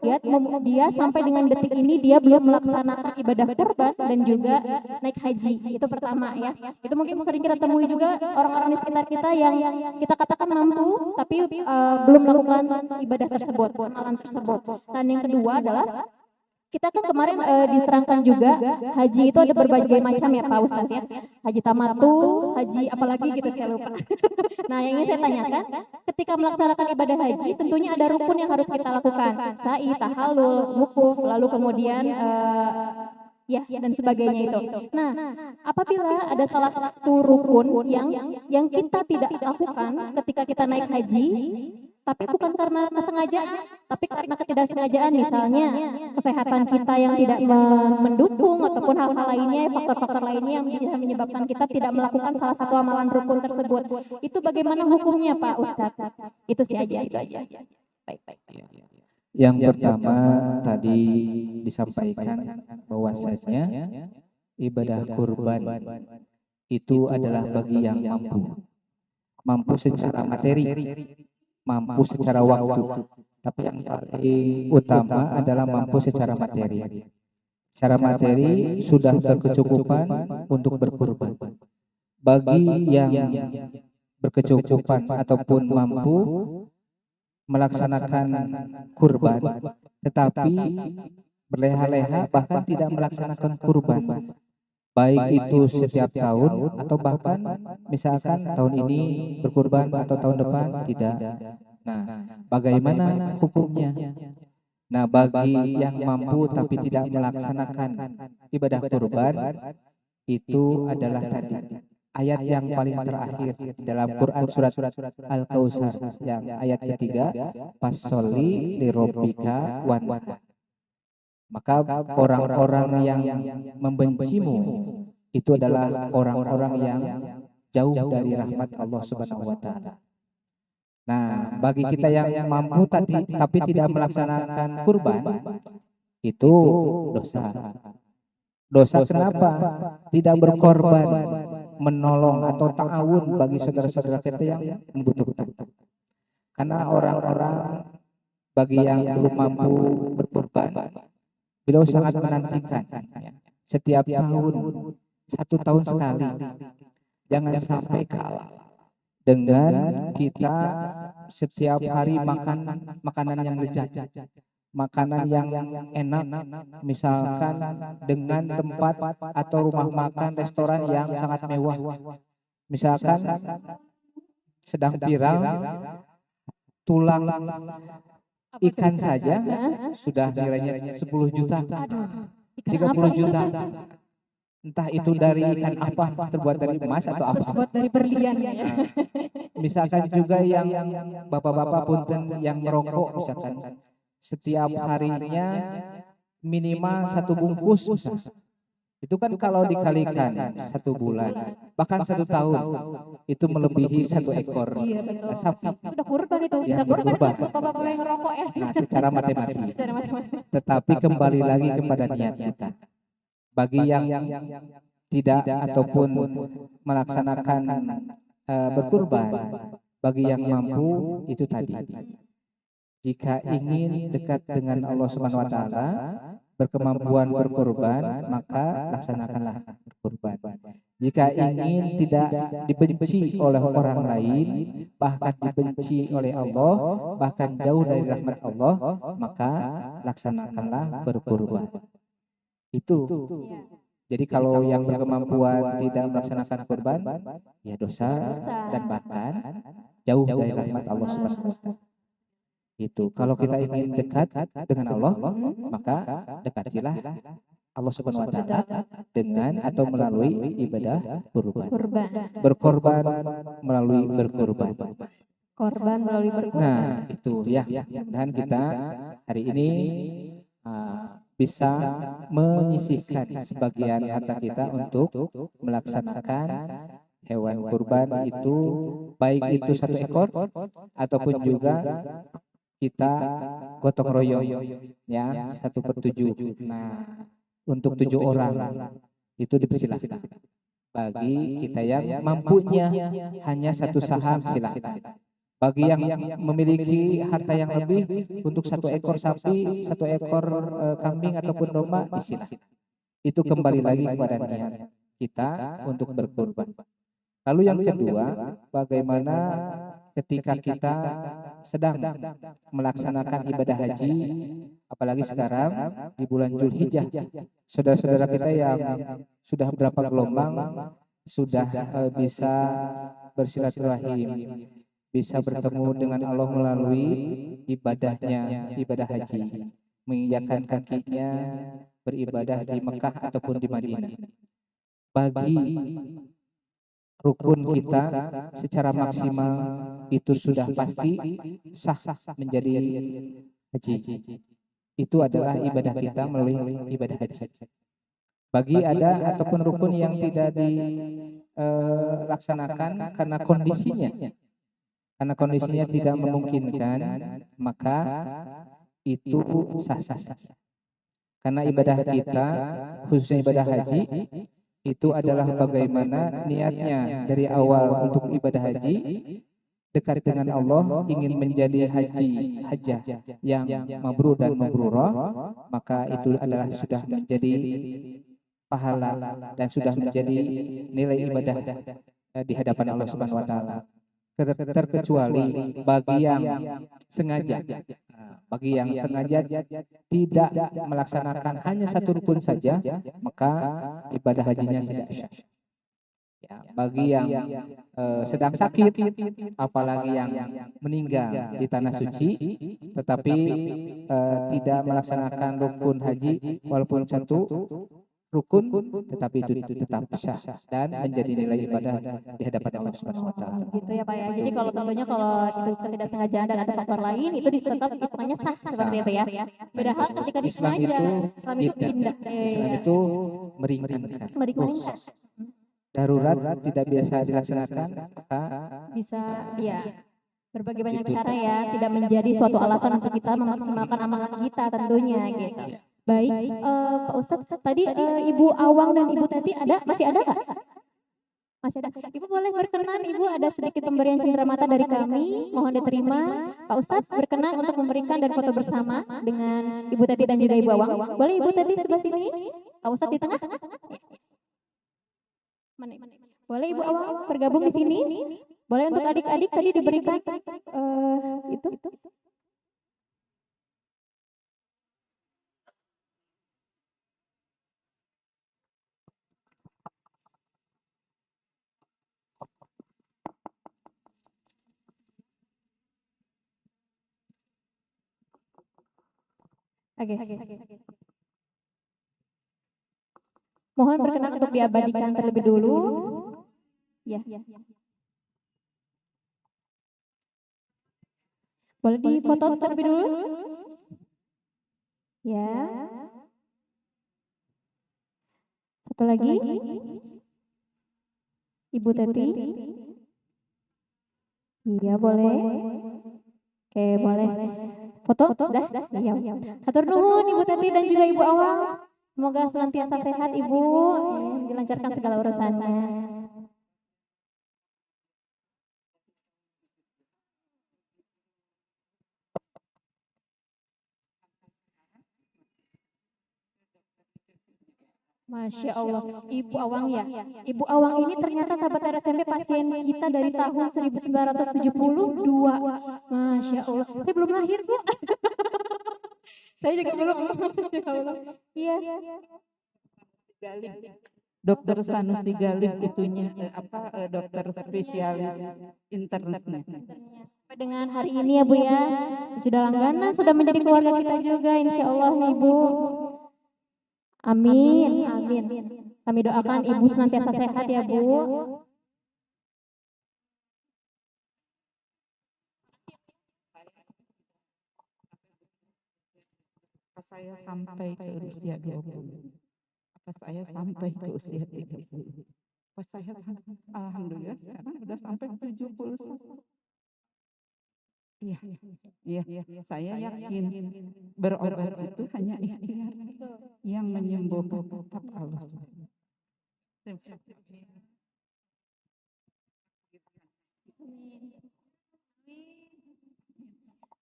dia sampai dengan detik ini dia belum melaksanakan ibadah kurban dan juga naik haji. Itu pertama ya. Itu mungkin sering kita temui juga orang-orang di sekitar kita yang kita katakan mampu tapi belum melakukan ibadah tersebut, amalan tersebut. Dan yang kedua adalah kita kan kemarin diterangkan juga haji itu ada berbagai macam ya Pak Ustadz ya. Haji tamatu, haji apalagi gitu saya lupa. Nah yang ingin saya tanyakan, ketika melaksanakan ibadah haji tentunya ada rukun yang harus kita lakukan. Sa'i, tahallul, wukuf, lalu kemudian ya dan sebagainya itu. Nah, apabila ada salah satu rukun yang kita tidak lakukan ketika kita naik haji, tapi bukan karena kesengajaan, tapi karena ketidaksengajaan, misalnya kesehatan kita yang tidak mendukung ataupun hal-hal lainnya, faktor-faktor lainnya yang bisa menyebabkan kita tidak melakukan salah satu amalan rukun tersebut. Itu bagaimana hukumnya Pak Ustadz? Itu sih aja, itu aja. Baik. Yang pertama tadi disampaikan bahwasanya ibadah kurban itu adalah bagi yang mampu secara materi, mampu secara waktu, tapi yang paling utama adalah mampu secara materi. Secara materi sudah berkecukupan untuk berkurban. Bagi yang berkecukupan ataupun mampu melaksanakan kurban, tetapi berleha-leha bahkan tidak melaksanakan kurban, baik itu setiap tahun atau bahkan misalkan tahun ini berkurban atau tahun depan tidak. Nah, bagaimana hukumnya? Nah, bagi yang mampu tapi tidak melaksanakan ibadah kurban, itu adalah tadi ayat yang paling terakhir dalam Quran surat Al-Kautsar yang ayat ketiga, fasholli lirabbika wanhar. Maka orang-orang yang membencimu itu adalah orang-orang yang jauh dari rahmat Allah Subhanahu wa taala. Nah, bagi kita yang mampu tapi tidak melaksanakan kurban, itu dosa. Dosa kenapa? Tidak berkorban, menolong atau ta'awun bagi saudara-saudara kita yang membutuhkan. Karena orang-orang bagi yang belum mampu berkorban, beliau sangat menantikan setiap tahun, 1 tahun sekali, jangan sampai kalah dengan kita setiap hari makan makanan yang lezat, makanan yang enak, misalkan dengan tempat atau rumah makan restoran yang sangat mewah, misalkan sedang viral tulang Apa tuh? Ikan saja sudah nilainya 10 juta, 30 juta. Entah itu dari ikan apa, terbuat dari emas atau apa. Terbuat dari berlian ya. Nah, misalkan juga yang bapak-bapak punten yang merokok misalkan setiap harinya minimal 1 bungkus misalkan. Itu kan kalau dikalikan 1 bulan, bahkan 1 tahun, itu melebihi 1 ekor Iya betul. sapi. Itu udah kurban itu, Ya, bisa kurban kurban. bapak-bapak yang ngerokok ya. Nah, secara matematis. Secara matematika. Tetapi kembali lagi kepada niat kita. Bagi yang tidak ataupun melaksanakan berkurban, bagi yang mampu itu tadi. Jika ingin dekat dengan Allah Subhanahu wa taala, berkemampuan berkurban, maka laksanakanlah berkurban. Jika ingin tidak dibenci oleh orang lain, bahkan dibenci oleh Allah, bahkan jauh dari rahmat Allah, maka laksanakanlah berkurban. Itu. Jadi kalau yang berkemampuan tidak melaksanakan kurban, ya dosa dan bahkan jauh dari rahmat Allah Subhanahu wa taala. Itu. Kalau kita ingin dekat dengan Allah, maka dekatilah Allah Subhanahu wa taala dengan atau melalui ibadah kurban. Kurban. Berkorban melalui berkorban. Korban melalui berkurban. Nah, itu ya. Dan kita hari ini bisa menyisihkan sebagian harta kita untuk melaksanakan hewan kurban itu, baik itu 1 ekor ataupun juga kita gotong royong ya 1/7. Nah, untuk 7 orang itu dipersilahkan. Bagi kita yang mampunya hanya 1 saham silahkan. Bagi yang memiliki harta yang lebih untuk 1 ekor sapi, 1 ekor kambing ataupun domba disilahkan. Itu kembali lagi kepada niat kita untuk berkurban. Lalu yang kedua, bagaimana ketika kita sedang melaksanakan ibadah haji, apalagi sekarang di bulan Zulhijjah, saudara-saudara kita yang sudah berapa gelombang sudah bisa bersilaturahim, bisa bertemu dengan Allah melalui ibadahnya, ibadah haji, menginjakkan kakinya beribadah di Mekah ataupun di Madinah. Bagi rukun kita secara maksimal itu sudah pasti sah menjadi haji. Itu adalah ibadah kita melalui ibadah haji. Bagi ada ataupun rukun yang tidak dilaksanakan karena kondisinya tidak memungkinkan, maka itu sah-sah. Karena ibadah kita, khususnya ibadah haji, itu adalah bagaimana niatnya dari awal untuk ibadah haji, dekat dengan Allah, ingin menjadi hajjah yang mabrur dan mabrurah, maka itu adalah sudah menjadi pahala dan sudah menjadi nilai ibadah di hadapan Allah Subhanahu wa taala. Terkecuali bagi yang sengaja, tidak melaksanakan hanya 1 rukun saja, maka ibadah hajinya tidak sah. Ya, bagi yang sedang sakit, apalagi yang meninggal di tanah suci, tetapi tidak melaksanakan rukun haji, walaupun 1 rukun, tetapi itu tetap sah dan menjadi nilai ibadah di hadapan Allah Subhanahu wa taala. Gitu ya Pak ya. Jadi kalau tentunya kalau itu ketidaksengajaan dan ada faktor lain itu tetap hitungannya sah seperti itu ya. Beda hal ketika disengaja. Islam itu indah. Islam itu meringankan. Meringankan. Darurat tidak biasa dilaksanakan, maka Bisa ya berbagai banyak cara ya, tidak menjadi suatu alasan untuk kita memaksimalkan amalan kita tentunya gitu. Baik, Pak Ustadz, tadi Ibu Awang dan Ibu Teti masih ada nggak? Masih ada. Ibu boleh berkenan, Ibu ada sedikit pemberian cenderamata dari kami, mohon diterima. Pak Ustadz berkenan untuk memberikan dan foto bersama dengan Ibu Teti dan juga Ibu Awang. Boleh Ibu Teti sebelah sini? Pak Ustadz di tengah? Mana? Boleh Ibu Awang bergabung di sini? Boleh untuk adik-adik tadi diberikan itu? Oke. Mohon berkenan untuk diabadikan terlebih dulu. Ya. Boleh difoto terlebih dulu? Ya. Satu lagi. Ibu Teti. Iya, boleh. Oke, boleh. Foto? Sudah? Iya. Hatur nuhun Ibu Teti dan juga Ibu Awang. Semoga senantiasa sehat Ibu, dilancarkan segala urusannya. Masya Allah, Ibu Awang ya. Ibu Awang ini ternyata sahabat RSMB pasien kita dari tahun 1972. Masya Allah, saya belum lahir Bu. Saya juga belum. Ya Allah. Iya. Dokter Sanusi Galib itunya dokter spesialis internetnya. Dengan hari ini ya Bu ya, sudah langganan, sudah menjadi keluarga kita juga insya Allah Ibu. Amin, amin. Kami doakan Ibu senantiasa sehat ya Bu. Pas saya sampai ke usia 20, pas saya sampai ke usia 30, pas saya alhamdulillah sekarang udah sampai 71. Iya, iya, saya yakin berobat itu hanya ikhtiar yang menyembuhkan tetap Allah.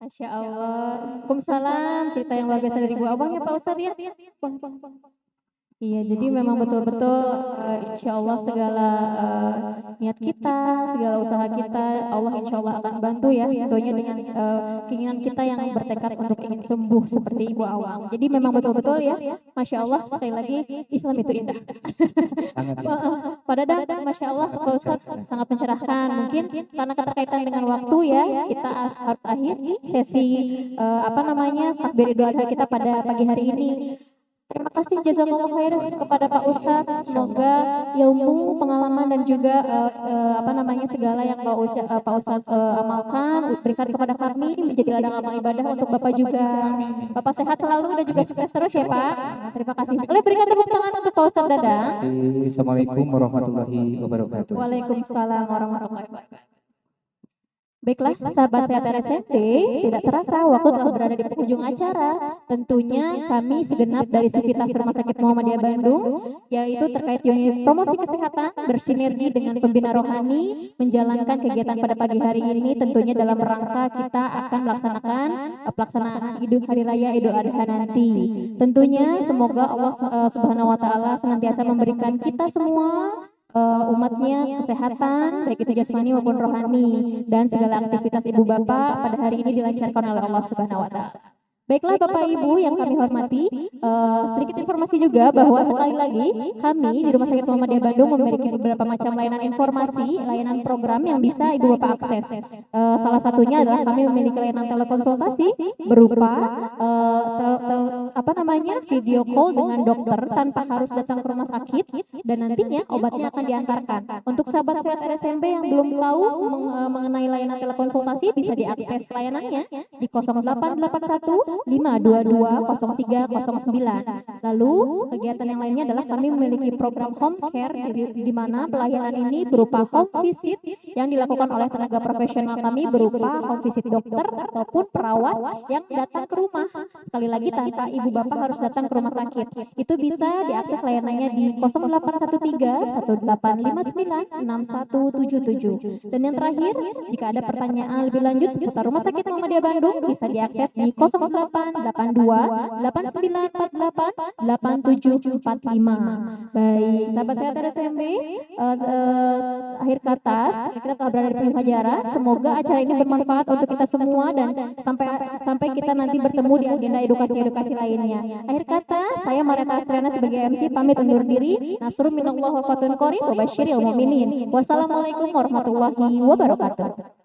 Masya Allah. Waalaikumsalam. Cerita yang luar biasa dari Bu Awang ya Pak Ustadz ya. Iya, jadi memang betul-betul insya Allah segala niat kita, segala usaha kita, Allah insya Allah akan bantu ya. Tentunya dengan keinginan kita yang bertekad untuk ingin sembuh seperti Ibu Awang. Jadi memang betul-betul ya, Masya Allah, sekali lagi Islam itu indah. Sangat Pada dasar, Masya Allah, Pak Ustadz sangat mencerahkan. Mungkin karena keterkaitan dengan waktu ya, kita harus akhiri sesi takbir Idul Adha kita pada pagi hari ini. Terima kasih jazakallah khair kepada Pak Ustadz. Semoga ilmu, pengalaman dan juga segala yang Pak Ustadz amalkan berikan kepada kami menjadi ladang amal ibadah untuk Bapak juga. Bapak sehat selalu dan juga sukses terus ya Pak. Terima kasih. Boleh berikan tepuk tangan untuk Pak Ustadz Dadang. Assalamualaikum warahmatullahi wabarakatuh. Waalaikumsalam warahmatullahi wabarakatuh. Baiklah, sahabat sehat RSMB, tidak terasa waktu telah berada di penghujung acara. Tentunya kami segenap dari Sivitas Rumah Sakit Muhammadiyah Bandung, yaitu terkait unit promosi kesehatan, bersinergi dengan pembina rohani, menjalankan kegiatan pada pagi hari ini tentunya dalam rangka kita akan melaksanakan pelaksanaan Hari Raya Idul Adha nanti. Tentunya semoga Allah Subhanahu wa Ta'ala senantiasa memberikan kita semua umatnya kesehatan baik itu jasmani maupun rohani dan segala aktivitas ibu bapak pada hari ini dilancarkan oleh Allah Subhanahu wa Ta'ala. Baiklah Bapak Ibu yang kami hormati, sedikit informasi juga bahwa sekali lagi kami di Rumah Sakit Muhammadiyah Bandung memiliki beberapa macam layanan informasi, layanan program yang bisa Ibu Bapak akses. Salah satunya adalah kami memiliki layanan telekonsultasi berupa video call dengan dokter tanpa harus datang ke rumah sakit dan nantinya obatnya akan diantarkan. Untuk sahabat sehat RSMB yang belum tahu mengenai layanan telekonsultasi bisa diakses layanannya di 0881 522 0309. Lalu kegiatan yang lainnya adalah kami memiliki program home care di mana pelayanan ini berupa home visit yang dilakukan oleh tenaga profesional kami berupa home visit dokter ataupun perawat yang datang ke rumah. Sekali lagi tanpa ibu bapak harus datang ke rumah sakit. Itu bisa diakses layanannya di 0813 1859 6177. Dan yang terakhir, jika ada pertanyaan lebih lanjut seputar Rumah Sakit Muhammadiyah Bandung bisa diakses di 0882 8948 8745. Baik, sahabat sehat RSMB, akhir kata kita telah berada di penghujung acara. Semoga acara ini bermanfaat untuk kita semua dan sampai kita nanti bertemu di agenda edukasi-edukasi lainnya. Akhir kata, saya Marieta Astriana sebagai MC pamit undur diri. Nasrun minallah wa fatun qarib wa basyiril mu'minin. Wassalamualaikum warahmatullahi wabarakatuh.